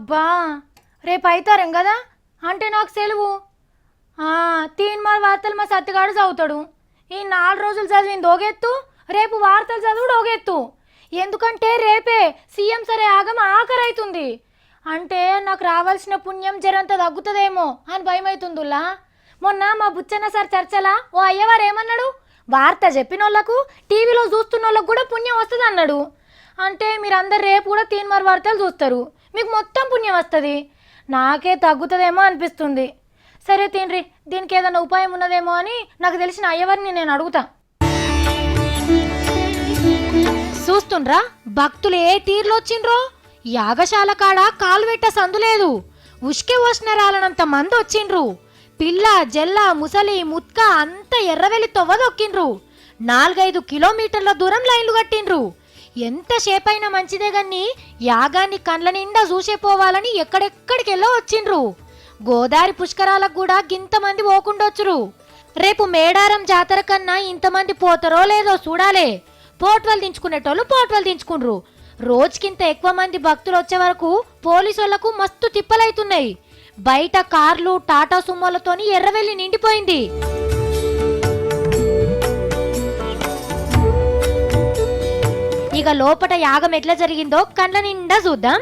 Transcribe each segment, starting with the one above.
అబ్బా రేపు అవుతారేం కదా అంటే నాకు సెలవు. తీన్మార్ వార్తలు మా సత్తిగాడు చదువుతాడు. ఈ 4 రోజులు చదివింది ఒగెత్తు, రేపు వార్తలు చదువుడు ఒగెత్తు. ఎందుకంటే రేపే సీఎం సరే ఆగమ ఆఖరైతుంది. అంటే నాకు రావాల్సిన పుణ్యం జరంత తగ్గుతుందేమో అని భయమవుతుందిలా. మొన్న మా బుచ్చన్న సార్ చర్చలా ఓ అయ్యవారు ఏమన్నాడు, వార్త చెప్పినోళ్లకు టీవీలో చూస్తున్నోళ్ళకు కూడా పుణ్యం వస్తుంది అన్నాడు. అంటే మీరందరు రేపు కూడా తీన్మార్ వార్తలు చూస్తారు, మీకు మొత్తం పుణ్యం వస్తుంది. నాకే తగ్గుతుందేమో అనిపిస్తుంది. సరే తిండ్రి, దీనికి ఏదైనా ఉపాయం ఉన్నదేమో అని నాకు తెలిసిన అయ్యవారిని నేను అడుగుతా. చూస్తుండ్రా భక్తులు ఏ తీరులో వచ్చిండ్రో. యాగశాల కాడ కాలు పెట్ట సందులేదు, ఉష్కె వష్ణరాలనంత మంది వచ్చిండ్రు. పిల్ల జల్ల ముసలి ముత్క అంత ఎర్రవెల్లి తొవ్వదొక్కిండ్రు. 4-5 కిలోమీటర్ల దూరం లైన్లు కట్టిండ్రు. ఎంతసేపైనా మంచిదే గాని యాగాన్ని కండ్ల నిండా చూసేపోవాలని ఎక్కడెక్కడికెళ్ళో వచ్చిండ్రు. గోదావరి పుష్కరాలకు కూడా గింతమంది పోకుండొచ్చురు. రేపు మేడారం జాతర కన్నా ఇంతమంది పోతారో లేదో చూడాలే. పోట్వలు దించుకునేటోళ్ళు పోట్వలు దించుకుండ్రు. రోజుకింత ఎక్కువ మంది భక్తులు వచ్చే వరకు పోలీసులకు మస్తు తిప్పలైతున్నాయి. బయట కార్లు టాటా సుమోలతోని ఎర్రవెల్లి నిండిపోయింది. ఇక లోపట యాగం ఎట్లా జరిగిందో కండ్ల నిండా చూద్దాం.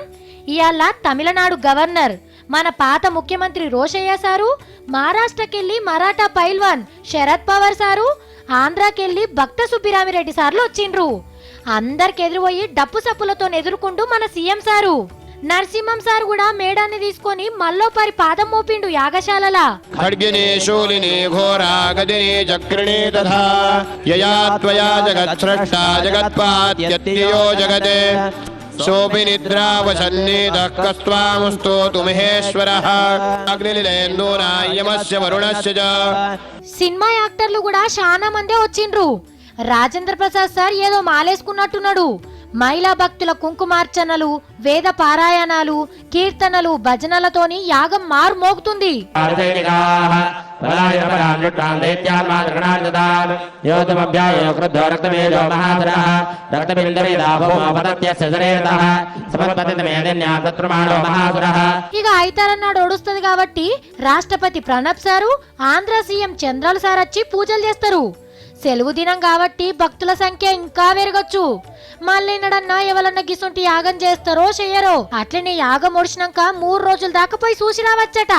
ఇవాళ తమిళనాడు గవర్నర్ మన పాత ముఖ్యమంత్రి రోషయ్య సారు, మహారాష్ట్రకెళ్ళి మరాఠా పైల్వాన్ శరద్ పవార్ సారు, ఆంధ్రాకెళ్ళి భక్త సుబ్బిరామిరెడ్డి సార్లు వచ్చిండ్రు. అందరికి ఎదురుపోయి డప్పు సప్పులతో ఎదుర్కొంటూ మన సీఎం సారు. నరసింహం సార్ కూడా మేడాన్ని తీసుకొని మల్లోపారి పాదం మోపిండు యాగశాలలా. ఖడ్గిని శూలిని ఘోరా గదిని చక్రిణి తథా యయా త్వయా జగత్స్రష్టా జగత్పాత్యత్యయో జగతే సోపి నిద్రావసన్నిధః కస్త్వాముస్తోతు మహేశ్వరః అగ్నిలిలేందూనాయమస్య వరుణస్య చ. సినిమా యాక్టర్లు కూడా చాలా మందే వచ్చిండ్రు. రాజేంద్ర ప్రసాద్ సార్ ఏదో మాలేసుకున్నట్టున్నాడు. మహిళా భక్తుల కుంకుమార్చనలు, వేద పారాయణాలు, కీర్తనలు, భజనలతోని యాగం మారు మోగుతుంది. ఇక ఐతారన్నాడు ఓడుస్తుంది కాబట్టి రాష్ట్రపతి ప్రణబ్ సారు, ఆంధ్ర సీఎం చంద్రాలు సార్ వచ్చి పూజలు చేస్తారు. సెలవు దినం కాబట్టి భక్తుల సంఖ్య ఇంకా పెరగొచ్చు. మళ్ళీ నడన్నా ఎవరన్నా గిసుంటి యాగం చేస్తారో చెయ్యరో. అట్లనే యాగం ఒడిచినాక 3 రోజుల దాకా పోయి చూసి రావచ్చట.